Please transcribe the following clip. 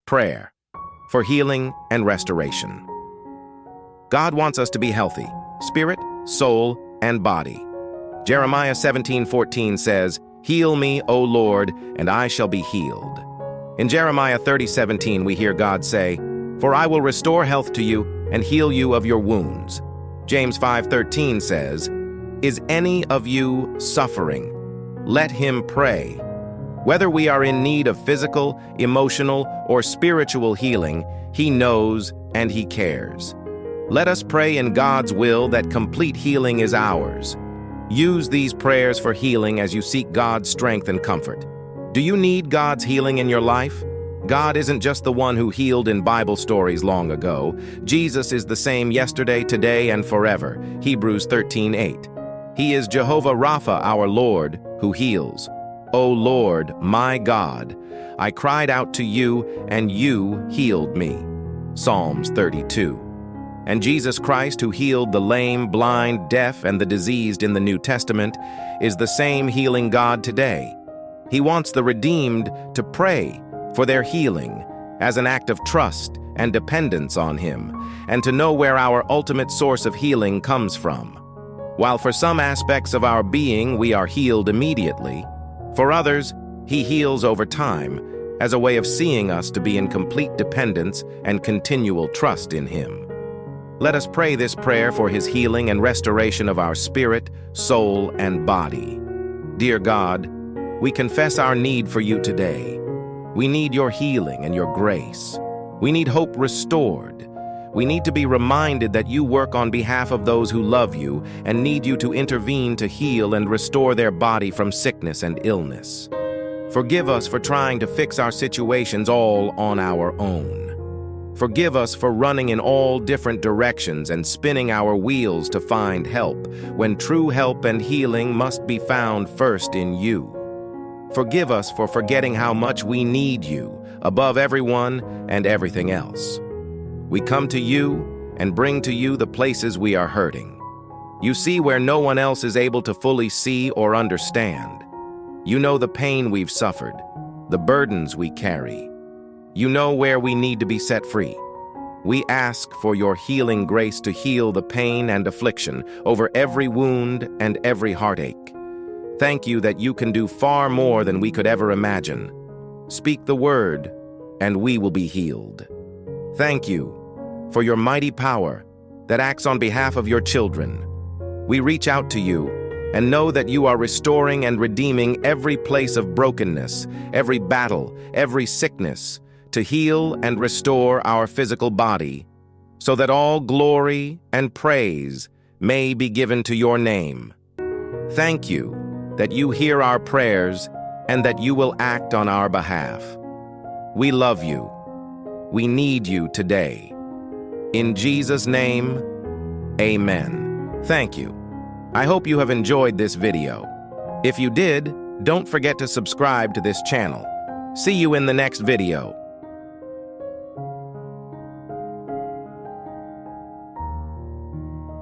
Prayer for healing and restoration. God wants us to be healthy, spirit, soul, and body. Jeremiah 17:14 says, "Heal me, O Lord, and I shall be healed." In Jeremiah 30:17, we hear God say, "For I will restore health to you and heal you of your wounds." James 5:13 says, "Is any of you suffering? Let him pray." Whether we are in need of physical, emotional, or spiritual healing, He knows and He cares. Let us pray in God's will that complete healing is ours. Use these prayers for healing as you seek God's strength and comfort. Do you need God's healing in your life? God isn't just the one who healed in Bible stories long ago. Jesus is the same yesterday, today, and forever. Hebrews 13:8. He is Jehovah Rapha, our Lord, who heals. O Lord, my God, I cried out to you, and you healed me. Psalms 32. And Jesus Christ, who healed the lame, blind, deaf, and the diseased in the New Testament, is the same healing God today. He wants the redeemed to pray for their healing as an act of trust and dependence on Him, and to know where our ultimate source of healing comes from. While for some aspects of our being we are healed immediately, for others, He heals over time as a way of seeing us to be in complete dependence and continual trust in Him. Let us pray this prayer for His healing and restoration of our spirit, soul, and body. Dear God, we confess our need for You today. We need Your healing and Your grace. We need hope restored. We need to be reminded that You work on behalf of those who love You and need You to intervene to heal and restore their body from sickness and illness. Forgive us for trying to fix our situations all on our own. Forgive us for running in all different directions and spinning our wheels to find help, when true help and healing must be found first in You. Forgive us for forgetting how much we need You above everyone and everything else. We come to You and bring to You the places we are hurting. You see where no one else is able to fully see or understand. You know the pain we've suffered, the burdens we carry. You know where we need to be set free. We ask for Your healing grace to heal the pain and affliction over every wound and every heartache. Thank You that You can do far more than we could ever imagine. Speak the word, and we will be healed. Thank You for Your mighty power that acts on behalf of Your children. We reach out to You and know that You are restoring and redeeming every place of brokenness, every battle, every sickness, to heal and restore our physical body, so that all glory and praise may be given to Your name. Thank You that You hear our prayers and that You will act on our behalf. We love You. We need You today. In Jesus' name, amen. Thank you. I hope you have enjoyed this video. If you did, don't forget to subscribe to this channel. See you in the next video.